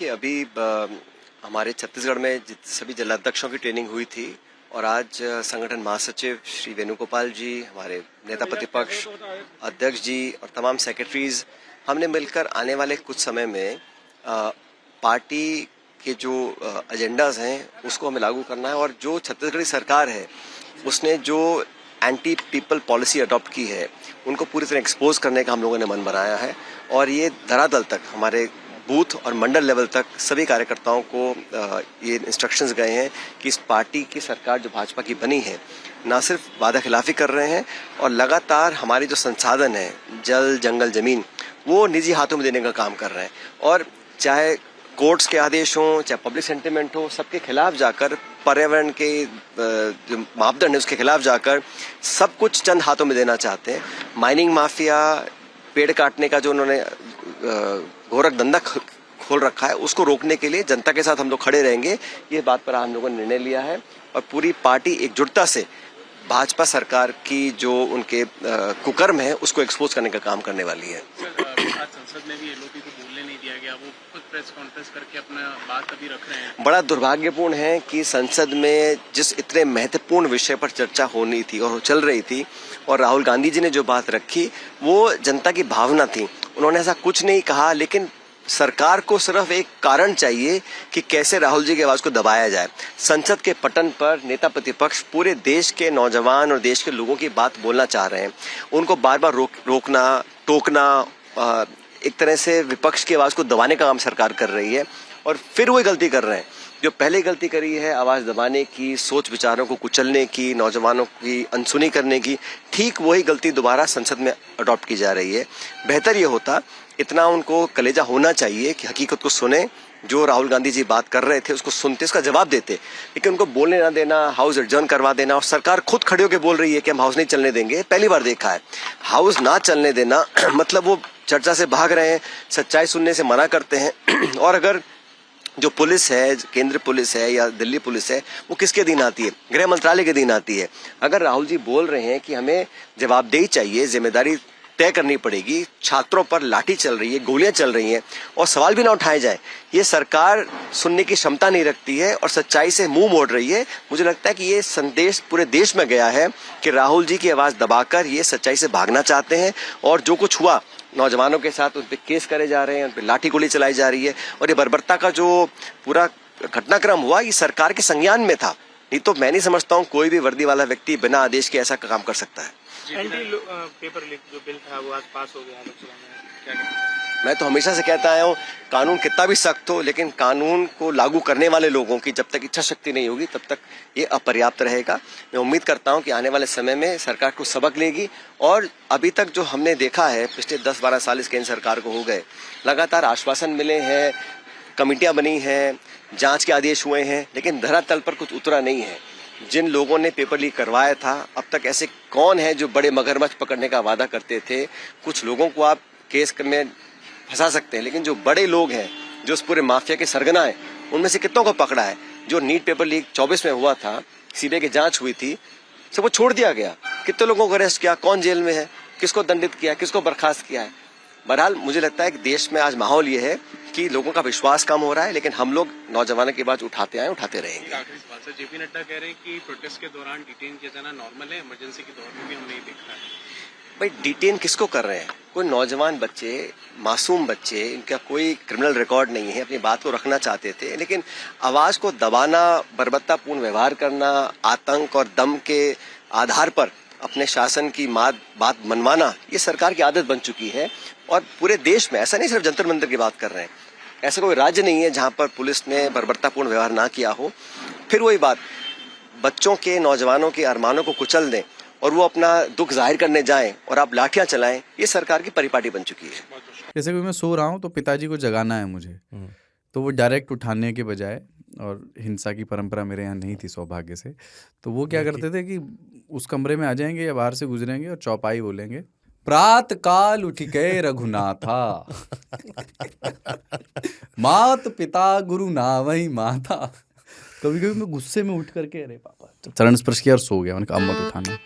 देखिए अभी हमारे छत्तीसगढ़ में सभी जिलाध्यक्षों की ट्रेनिंग हुई थी और आज संगठन महासचिव श्री वेणुगोपाल जी, हमारे नेता प्रतिपक्ष अध्यक्ष जी और तमाम सेक्रेटरीज, हमने मिलकर आने वाले कुछ समय में पार्टी के जो एजेंडाज हैं उसको हमें लागू करना है। और जो छत्तीसगढ़ी सरकार है उसने जो एंटी पीपल पॉलिसी अडॉप्ट की है उनको पूरी तरह एक्सपोज करने का हम लोगों ने मन बनाया है। और ये धरातल तक, हमारे बूथ और मंडल लेवल तक सभी कार्यकर्ताओं को ये इंस्ट्रक्शंस गए हैं कि इस पार्टी की सरकार जो भाजपा की बनी है ना सिर्फ वादा खिलाफी कर रहे हैं और लगातार हमारी जो संसाधन है, जल जंगल जमीन, वो निजी हाथों में देने का काम कर रहे हैं। और चाहे कोर्ट्स के आदेश हों, चाहे पब्लिक सेंटिमेंट हो, सबके खिलाफ जाकर, पर्यावरण के जो मापदंड है उसके खिलाफ जाकर सब कुछ चंद हाथों में देना चाहते हैं। माइनिंग माफिया, पेड़ काटने का जो उन्होंने घोरक धंधा खोल रखा है उसको रोकने के लिए जनता के साथ हम लोग खड़े रहेंगे। ये बात पर हम लोगों ने निर्णय लिया है और पूरी पार्टी एकजुटता से भाजपा सरकार की जो उनके कुकर्म है उसको एक्सपोज करने का काम करने वाली है। आज संसद में भी एलओपी को बोलने नहीं दिया गया, वो खुद प्रेस कॉन्फ्रेंस करके अपना बात अभी रख रहे हैं। बड़ा दुर्भाग्यपूर्ण है कि संसद में जिस इतने महत्वपूर्ण विषय पर चर्चा होनी थी और चल रही थी और राहुल गांधी जी ने जो बात रखी वो जनता की भावना थी। उन्होंने ऐसा कुछ नहीं कहा, लेकिन सरकार को सिर्फ एक कारण चाहिए कि कैसे राहुल जी की आवाज को दबाया जाए। संसद के पटन पर नेता प्रतिपक्ष पूरे देश के नौजवान और देश के लोगों की बात बोलना चाह रहे हैं। उनको बार बार रोकना, टोकना, एक तरह से विपक्ष की आवाज को दबाने का काम सरकार कर रही है और फिर वही गलती कर रहे हैं जो पहले गलती करी है, आवाज दबाने की, सोच विचारों को कुचलने की, नौजवानों की अनसुनी करने की। ठीक वही गलती दोबारा संसद में अडॉप्ट की जा रही है। बेहतर ये होता, इतना उनको कलेजा होना चाहिए कि हकीकत को सुने, जो राहुल गांधी जी बात कर रहे थे उसको सुनते, उसका जवाब देते, लेकिन उनको बोलने ना देना, हाउस एडजर्न करवा देना। और सरकार खुद खड़े होकर बोल रही है कि हम हाउस नहीं चलने देंगे। पहली बार देखा है हाउस ना चलने देना मतलब वो चर्चा से भाग रहे हैं, सच्चाई सुनने से मना करते हैं। और अगर जो पुलिस है, केंद्र पुलिस है या दिल्ली पुलिस है, वो किसके अधीन आती है? गृह मंत्रालय के अधीन आती है। अगर राहुल जी बोल रहे हैं कि हमें जवाबदेही चाहिए, जिम्मेदारी तय करनी पड़ेगी, छात्रों पर लाठी चल रही है, गोलियां चल रही हैं और सवाल भी ना उठाए जाए, ये सरकार सुनने की क्षमता नहीं रखती है और सच्चाई से मुंह मोड़ रही है। मुझे लगता है कि ये संदेश पूरे देश में गया है कि राहुल जी की आवाज दबाकर ये सच्चाई से भागना चाहते हैं। और जो कुछ हुआ नौजवानों के साथ, उन पे केस करे जा रहे हैं, उन पे लाठी गोली चलाई जा रही है और ये बर्बरता का जो पूरा घटनाक्रम हुआ ये सरकार के संज्ञान में था। नहीं तो मैं नहीं समझता हूँ कोई भी वर्दी वाला व्यक्ति बिना आदेश के ऐसा काम कर सकता है। एंटी पेपर लीक जो बिल था वो आज पास हो गया लोकसभा में, क्या कहते हैं? मैं तो हमेशा से कहता आया हूँ, कानून कितना भी सख्त हो, लेकिन कानून को लागू करने वाले लोगों की जब तक इच्छा शक्ति नहीं होगी तब तक ये अपर्याप्त रहेगा। मैं उम्मीद करता हूँ कि आने वाले समय में सरकार को सबक लेगी। और अभी तक जो हमने देखा है, पिछले 10-12 साल इस केंद्र सरकार को हो गए, लगातार आश्वासन मिले हैं, कमेटियां बनी हैं, जांच के आदेश हुए हैं, लेकिन धरातल पर कुछ उतरा नहीं है। जिन लोगों ने पेपर लीक करवाया था, अब तक ऐसे कौन है जो बड़े मगरमच्छ पकड़ने का वादा करते थे? कुछ लोगों को आप केस में फंसा सकते हैं, लेकिन जो बड़े लोग हैं, जो उस पूरे माफिया के सरगना है, उनमें से कितनों को पकड़ा है? जो नीट पेपर लीक 24 में हुआ था, सीबीआई की जांच हुई थी, सबको छोड़ दिया गया। कितने लोगों को अरेस्ट किया? कौन जेल में है? किसको दंडित किया? किसको बर्खास्त किया है? बहरहाल मुझे लगता है कि देश में आज माहौल ये है कि लोगों का विश्वास कम हो रहा है, लेकिन हम लोग नौजवानों की बात उठाते आए, उठाते रहेंगे। आखिरी बात है, जेपी नड्डा कह रहे हैं कि प्रोटेस्ट के दौरान डिटेन किया जाना नॉर्मल है, इमरजेंसी के दौर में भी हमने ये देखा है। भाई डिटेन किसको कर रहे हैं? कोई नौजवान बच्चे, मासूम बच्चे, इनका कोई क्रिमिनल रिकॉर्ड नहीं है, अपनी बात को रखना चाहते थे, लेकिन आवाज को दबाना, बर्बरतापूर्ण व्यवहार करना, आतंक और दम के आधार पर अपने शासन की बात मनवाना, ये सरकार की आदत बन चुकी है। और पूरे देश में, ऐसा नहीं सिर्फ जंतर मंतर की बात कर रहे हैं, ऐसा कोई राज्य नहीं है जहां पर पुलिस ने बर्बरतापूर्ण व्यवहार ना किया हो। फिर वही बात, बच्चों के, नौजवानों के अरमानों को कुचल दें और वो अपना दुख जाहिर करने जाएं और आप लाठियां चलाएं, ये सरकार की परिपाटी बन चुकी है। जैसे कि मैं सो रहा हूँ तो पिताजी को जगाना है मुझे, तो वो डायरेक्ट उठाने के बजाय, और हिंसा की परंपरा मेरे यहाँ नहीं थी सौभाग्य से, तो वो क्या करते थे कि उस कमरे में आ जाएंगे या बाहर से गुजरेंगे और चौपाई बोलेंगे, प्रात काल उठिके रघुनाथा मात पिता गुरु नावहि माता। कभी कभी मैं गुस्से में उठ करके, अरे पापा, चरण स्पर्श किया और सो गया। मैंने कहा अब मत उठाना।